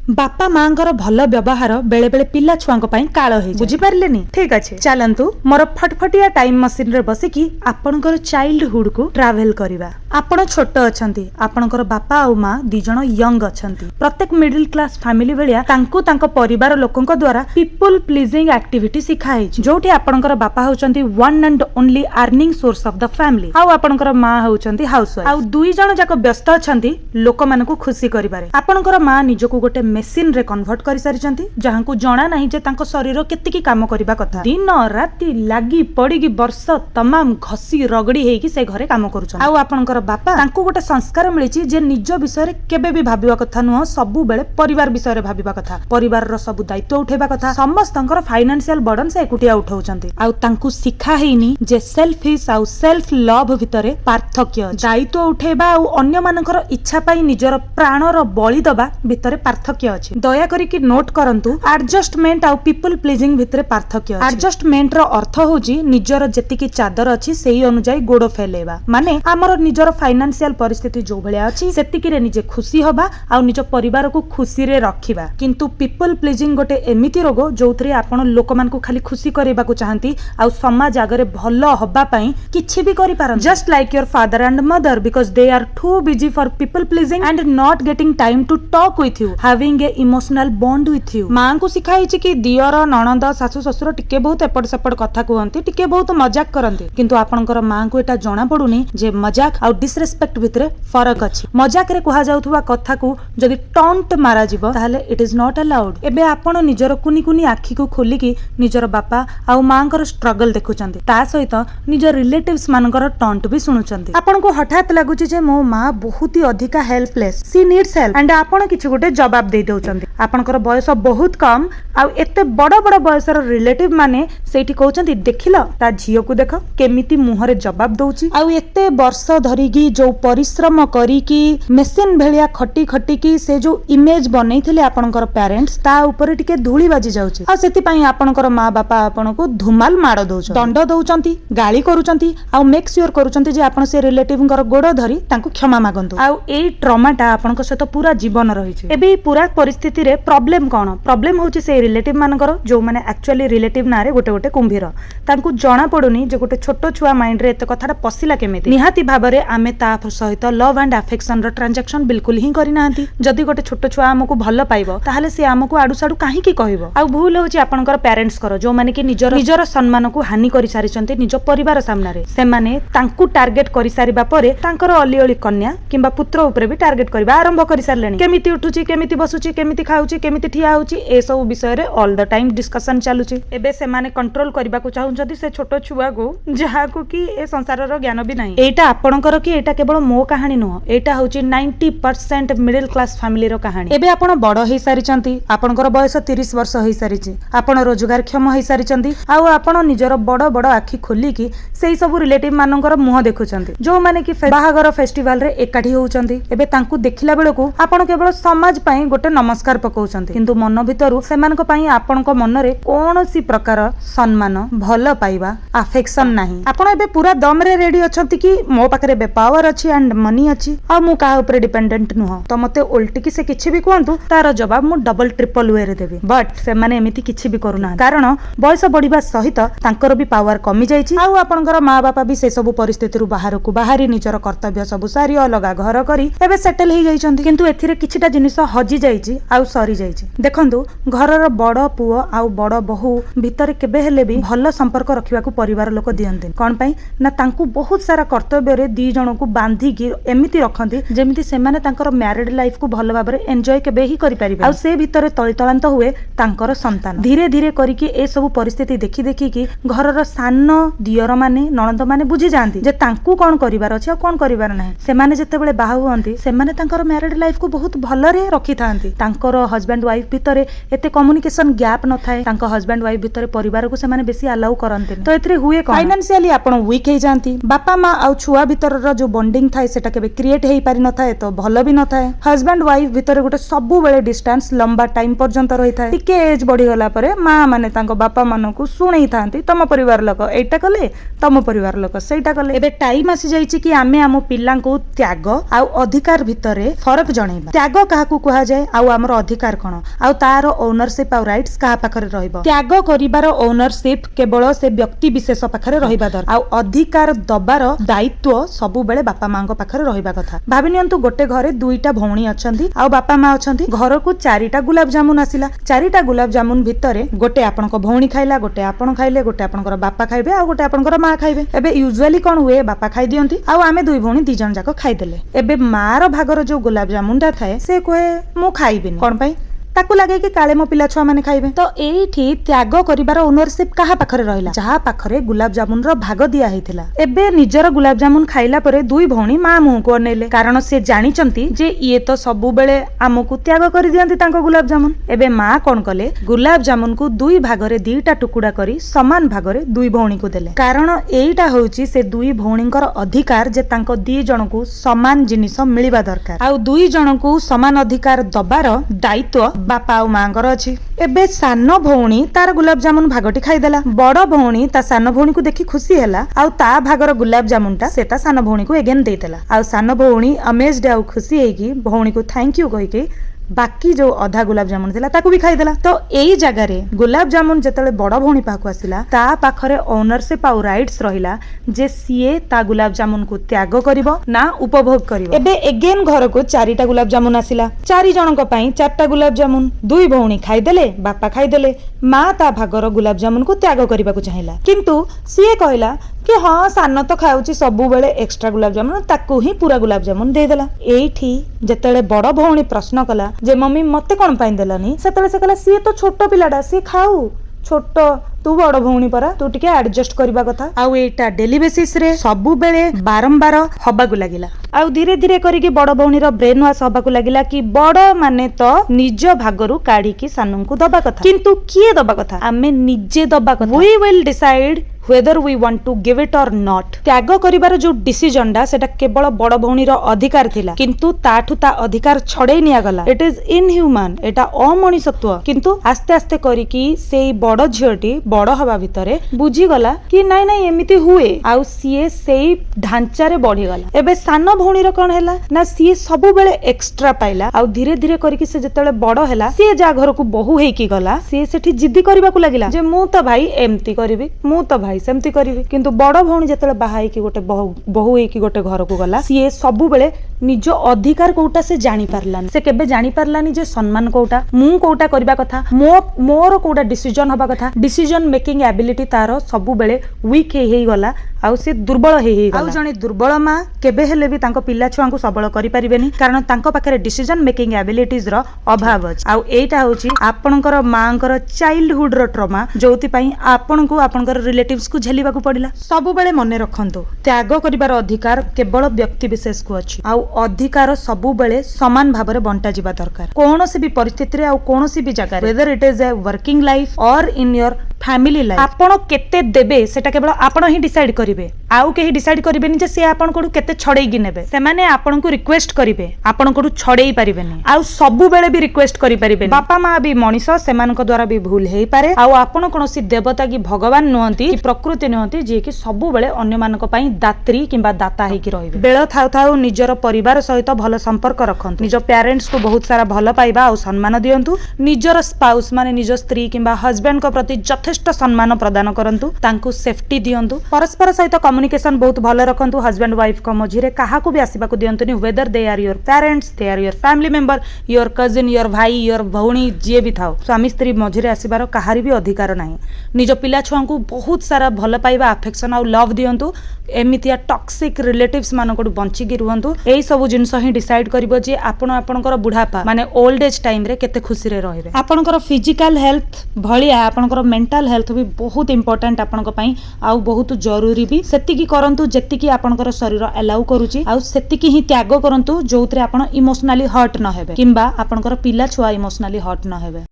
बापा मांकर भल व्यवहार बेले बेले पिला छुआंक पई काळ हे बुझी पारलेनी। ठीक अछि, चलंतु मोर फटफटिया टाइम मशीन रे बसिकी आपनकर चाइल्डहुड को ट्रैवल करिवा। आपण छोट अछंती, आपनकर बापा आ मां दी जण यंग अछंती। प्रत्येक मिडिल क्लास फैमिली बेलिया तांकू तांको परिवार लोकंक द्वारा पीपल प्लीजिंग एक्टिविटी सिखा हेछि, जोठी आपनकर बापा होचंती one and only earning source of the family, आ आपनकर मां होचंती हाउसवाइफ। आ दुई जण जाक व्यस्त अछंती लोक मानकू खुशी करिबारे। आपनकर मां निजको गोटे मेसिन रे कन्वर्ट करि सारिचंती, जहांकू जणा नाही जे तांको शरीर केतिकी काम करिबा कथा। दिन राति लागी पड़िगी वर्ष तमाम घसी रगड़ी हेकी से घरे काम करूछन। आ आपनकर बापा तांको गोटे संस्कार मिलिछि जे निज विषय रे केबे भी भाबिबा कथा नुह, सबु बेले परिवार विषय रे भाबिबा कथा, परिवार रो सब दायित्व उठेबा कथा, समस्तंकर फाइनेंशियल बर्डन से एकुटिया उठाउचंती। आ तांको सिखा हेइनी जे सेल्फिश आ सेल्फ लव भितरे पार्थक्य अछि। दायित्व उठेबा आ अन्य मानकर इच्छा पई निजर प्राण रो बलि दबा भितरे पार्थक्य अछि। दया करिकि नोट करंतु, एडजस्टमेंट आ पीपल प्लीजिंग भितरे पार्थक्य अछि। एडजस्टमेंट रो अर्थ होउची निजर जेतिकी चादर अछि सेही अनुसार गोड़ फैलेबा, माने हमर निजर फाइनेंशियल परिस्थिति जो भलिया अछि सेतिकी रे निजे खुशी होबा आ निज परिवार को खुशी रे रखिबा। किंतु पीपल प्लीजिंग गोटे एमिति रोग जोथरे आपण लोक मान को खाली खुशी करेबा को चाहंती आ समाज आगरे भलो होबा पई किछि भी करि पारन। Just like your father and mother, because they are too busy for people pleasing and not getting time to talk with you, having a emotional bond with you. मां को सिखाइछि कि दियर ननंद सासु ससुर टिके बहुत एपट सेपट कथा कहंती, टिके बहुत मजाक करंती, किंतु आपनकर मां को एटा जणा पडुनी जे मजाक आ डिसरेस्पेक्ट भितरे फरक अछि। मजाक रे कहा जाउथुवा कथा को जदि टॉन्ट मारा जिवो ताहाले इट इज नॉट अलाउड। एबे आपण निजर कुनी कुनी आखी को खोलिकी निजर बापा आ मांकर स्ट्रगल देखुचंती, ता सहित निजर रिलेटिव्स मानकर टॉन्ट भी सुनुचंती। आपण को हठात लागुची जे मो मां बहुत ही अधिका helpless, she needs help, and आपण किछि गोटे जवाब दे दउचंती। आपनकर बयस बहुत कम आ एते बड़ बड़ बयसर रिलेटिव माने सेठी कहउचंती देखिलो ता झियो को देख केमिति मुहरे जवाब दउची, आ एते वर्ष धरिगी जो परिश्रम करिकी मेसिन भेलिया खटी खटी की से जो इमेज बनैथिले आपनकर पेरेंट्स ता ऊपर टिके धूली बाजी जाउची। आ सेति पई आपनकर मां बापा आपण को धुमाल माड़ दउछ, दंड दउचंती, गाली करूचंती, आ मेक श्योर करूचंती जे आपण से रिलेटिवंकर गोड़ धरी तांको क्षमा मागंतु। आ एई ट्रॉमाटा आपनकर सहित पूरा जीवन रहिछि। एबे पूरा परिस्थिति रे प्रॉब्लम कोन? प्रॉब्लम होउची से रिलेटिव मानकर जो माने एक्चुअली रिलेटिव नारे गोटे गोटे कुंभीर, तांको जणा पडुनी जे गोटे छोट छुआ माइंड रे एते कथाटा पसिला केमिति। निहाती भाबरे आमे ता सहित लव एंड अफेक्शन रो ट्रांजैक्शन बिल्कुल ही करि नांती। जदि गोटे छोट छुआ हमकु भलो पाइबो ताहाले से हमकु आडू साडू काहे की कहइबो। आ भूल होउची आपनकर पेरेंट्स करो जो माने कि निजर सम्मान को हानि करि सारिचंती निज परिवार सामने रे। से माने तांकु टार्गेट करि सारिबा परे तांकर अली अली कन्या किंबा पुत्र ऊपर भी टार्गेट करबा आरंभ करि सारलेनी। केमिति उठुची, केमिति बसुची, केमिति खाउची, केमिति ठिया होउची, ए सब विषय रे ऑल द टाइम डिस्कशन चालुची। एबे से माने कंट्रोल करबा को चाहुचंती से छोट छुआ को जहा को कि ए संसार रो ज्ञान भी नाही। एटा आपनकर कि एटा केवल मो कहानी नुह, एटा होउची 90% मिडिल क्लास फैमिली रो कहानी। एबे आपण बड़ हेई सारिचंती, आपनकर बयस 30 वर्ष हेई सारिची, आपण रोजगार क्षम हेई सारिचंती, आ आपण निजर बड़ बड़ आखी खोली की सेई सब रिलेटिव मानकर मुह देखुचंती जो माने कि बाहागर फेस्टिवल रे एकाठी होउचंती। एबे तांकू देखिला बेलको आपण केवल समाज पई गोटे नमस्कार पकाउचंती, किंतु मन भितरु सेमानक पई आपणक मन रे कोनोसी प्रकार सम्मान भलो पाइबा अफेक्शन नाही। आपण एबे पूरा दम रे रेडी अछंती कि मो पाखरे बे पावर अछि एंड मनी अछि आ मु का ऊपर डिपेंडेंट नुह, तो मते उल्टी कि से किछि भी कहंतु तार जवाब मु डबल ट्रिपल वे रे देबी। बट से माने एमिति किछि भी करूना, कारण बयस बढ़िबा सहित तांकर भी पावर कमी जाईछि। आ आपणकर मां बापा भी से सब परिस्थिति रु बाहर को बाहरी निजर कर्तव्य सब सारी अलगा घर करी एबे सेटल हे जाइछंती, किंतु एथिरे किछिटा जिनिस हजि जाईछि आ सरी जाईछि। देखंतु घरर बड़ पुओ आ बड़ बहु भितर केबे हेले भी भलो संपर्क रखिबा को परिवार लोक दियंती। कोन पई ना तांकू बहुत सारा कर्तव्य रे दी जण को बांधी की एमिति रखंती जेमिति से माने तांकर मैरिड लाइफ को भलो भाबरे एन्जॉय केबे ही करि परिबे। आ से भितर तळितळांत हुए तांकर संतान। धीरे धीरे करिकि ए सब परिस्थिति देखि देखि कि घरर सान दियर माने ननंद माने बुझी जांती जे तांकू कोन करिवार अछि आ कोन करिवार नाही। से माने जेतेबेले बाहा हुअंती से माने तांकर मैरिड लाइफ को बहुत भलो रे रखि थांती। तांकर हस्बैंड वाइफ भितरे एते कम्युनिकेशन गैप न थाए, तांकर हस्बैंड वाइफ भितरे परिवार को से माने बेसी अलाउ करंती। तो एतरे हुए कोन फाइनेंशियली आपण वीक हे जांती। बापा मां आ छुआ भितर रो जो बॉन्डिंग थाए सेटा केबे क्रिएट हेई पारि न थाए, तो भलो भी न थाए। हस्बैंड वाइफ भितरे गोटे सबु बेले डिस्टेंस लंबा टाइम पर्यंत रही थाए। टिके एज बढ़ी गला परे मां माने तांको बापा मानो को सुनेई थांती तम परिवार लोक एटा कले, तम परिवार लोक सेटा कले। एबे टाइम आसी जाईची कि आमे आम पिल्ला को त्याग आ अधिकार भितरे फरक जणैबा। त्याग काहाकू कहा जाय आ आउ आमर अधिकार कौन आउ तार ओनरशिप आउ राइट्स कहा पाखरे रहिबो त्याग करिबार ओनरशिप केवल से व्यक्ति विशेष पाखरे रहिबा दर आउ अधिकार दबार दायित्व सबु बेले बापा मां को पाखरे रहिबा कथा भाबि नियंतु गोटे घरे दुईटा भौणी अछंती आउ बापा मां अछंती घर को चारिटा गुलाब जामुन आसिला चारिटा गुलाब जामुन भितरे गोटे आपनक भौणी खाइला गोटे आपण खाइले गोटे आपनकर बापा खाइबे आ गोटे आपनकर मां खाइबे एबे यूजुअली कोन हुए बापा खाइ दियंती आउ आमे दुई भौणी दी जण जाको खाइदेले एबे मार भागर जो गुलाब जामुन ता थाए से कोए मु खाइबिनी कोन पई ताकू लगे कि काले मो पिला छुआ माने खाइबे तो एठी त्याग करिबार ओनरशिप कहा पाखरे रहिला जहा पाखरे गुलाब जामुन रो भाग दिया हेतिला एबे निजर गुलाब जामुन खाइला परे दुई भौणी मां मुह को नेले कारण से जानिचंती जे ये तो सबु बेले हमकु त्याग करि दियंती तांको गुलाब जामुन एबे मां कोन कले गुलाब जामुन को दुई भागरे दीटा टुकुडा करी समान भागरे दुई भौणी को देले कारण एईटा होउची से दुई भौणींकर अधिकार जे तांको दी जणकु समान जिनिस मिलिबा दरकार आ दुई जणकु समान अधिकार दबार दायित्व बापा आ मांगर अछि एबे सान भौणी तार गुलाब जामुन भागटी खाइदेला बड़ भौणी ता सान भौणी को देखि खुशी हैला आ ता भागर गुलाब जामुन ता सेटा सान भौणी को एगेन देइतेला आ सान भौणी अमेज्ड आ खुशी हेकी भौणी को थैंक यू कहि के बाकी जो अधा गुलाब जामुन थिला ताकू भी खाइदेला तो एई जगह रे गुलाब जामुन जतले बड़ भौणी पाखु आसिला ता पाखरे ओनरशिप आ राइट्स रहिला जे सीए ता गुलाब जामुन को त्याग करिवो ना उपभोग करिवो एबे एगेन घर को चारिटा गुलाब जामुन आसिला चारि जनक पई चारटा गुलाब जामुन दुई भौणी खाइदेले बापा खाइदेले मां ता भागर गुलाब जामुन को त्याग करिबा को चाहिला किंतु सीए कहला कि हाँ सान तो खाऊची सबु बेले एक्स्ट्रा गुलाब जामुन ताकू ही पूरा गुलाब जामुन देदेला एठी जेतेले बड़ भौणी प्रश्न कला जे मम्मी मते कोन पाइन देलानी सेतेले से कहला सी तो छोटो पिलाडा सी खाऊ छोटो तू बड़ भौणी परा तू टिके एडजस्ट करबा कथा आउ एटा डेली बेसिस रे सबु बेले बारंबार हबा को लागिला आउ धीरे धीरे करिके बड़ भौणी रो ब्रेन वाश हबा को लागिला कि बड़ माने तो निज भागरु काढी की सानू को दबा कथा किंतु किए दबा कथा आमे निजे दबा कथा we will decide whether we want to give it or not त्याग करिबार जो डिसीजन डा सेटा केवल बड़ भौणी रो अधिकार थिला किंतु ताठु ता अधिकार छड़े निया गला इट इज इनह्यूमन एटा अमनिषत्व किंतु आस्ते आस्ते करिकी सेई बड़ झियोटी बड़ हवा भितरे बुझी गला कि नाइ नाइ एमिति हुए आउ सीए सेई ढांचा रे बढ़ी गला एबे सान भौणी रो कोन हैला ना सीए सबु बेले एक्स्ट्रा पाइला आउ धीरे धीरे करिकी से जतले बड़ हैला सीए जा घर को बहु हेकी गला सीए सेठी जिद्दी करबा को लागिला जे मु तो भाई एमती करबी मु तो भाई सेमती करिवि किंतु बड़ भौणी जतले बाहाई कि गोटे बहु हेकी गोटे घर को गला सीए सबु बेले निज अधिकार कोटा से जानि पारलानी से केबे जानि पारलानी जे सम्मान कोटा मु कोटा करबा कथा मोर कोटा डिसीजन हबा कथा डिसीजन मेकिंग एबिलिटी तारो सबु बेले वीक हे गला आउ से दुर्बल हे गला आउ जने दुर्बल मां केबे हेले भी तांको पिल्ला छुआ को सबल करि परिबेनी कारण तांको पाखरे डिसीजन मेकिंग एबिलिटीज रो अभाव अछि आउ एटा होची आपनकर मांकर चाइल्डहुड रो ट्रॉमा जोति पई आपनको आपनकर रिलेटिव्स को झेलिबा को पड़िला सबु बेले मने रखंतो त्याग करिबार अधिकार केवल व्यक्ति विशेष को अछि आउ अधिकार सबु बेले समान भाबरे बंटा जिबा दरकार कोनोसी भी परिस्थिति रे आउ कोनोसी भी जगह whether it is a working life और इन योर फैमिली लाइफ आपण केते देबे सेटा केवल आपण ही डिसाइड करिवे आउ केही डिसाइड करिवेनी जे से आपण कोडू केते छडेई गि नेबे से माने आपण को रिक्वेस्ट करिवे आपण कोडू छडेई परिवेनी आउ सबु बेले भी रिक्वेस्ट करि परिवेनी बापा मां भी मनीष सेमान को द्वारा भी भूल हेई पारे आउ आपण कोनोसी देवता की भगवान नहंती कि प्रकृति नहंती जे कि सबु बेले अन्य मानक पई दात्री किबा दाता हेई कि रहिबे बेळ थाउ थाउ निजर परिवार सहित भल संपर्क रखंतु निज पेरेंट्स को बहुत सारा भल पाइबा आउ सम्मान दियंतु निजर स्पाउस माने निज स्त्री किबा हस्बैंड को प्रति यथेष्ट सम्मान प्रदान करंतु तांकु सेफ्टी दियंतु परस्पर सहित कम्युनिकेशन बहुत भल रखंतु हस्बैंड वाइफ को मझिरे काहा को भी आसीबा को दियंतुनी whether they are your parents they are your family member your cousin your भाई योर भौणी जे भी थाओ स्वामी स्त्री मझिरे आसीबार काहारी भी अधिकार नाही निज पिला छुआ को बहुत सारा भल पाइबा अफेक्शन आउ लव दियंतु एमितिया टॉक्सिक रिलेटिव्स मानकु बंची कि रुहंतु एई सब जिंस ही डिसाइड करिवो जे आपण आपणकर बुढ़ापा माने ओल्ड एज टाइम रे केते खुशी रे रहिबे आपणकर फिजिकल हेल्थ भलिया आपणकर मेंटल हेल्थ भी बहुत इंपोर्टेंट आपणक पई आउ बहुत जरूरी भी सेतिकी करंतु जेतिकी आपणकर शरीर अलाउ करूची आउ सेतिकी ही त्याग करंतु जोउतरे आपण इमोशनली हर्ट न हेबे किंबा आपणकर पिला छुआ इमोशनली हर्ट न हेबे।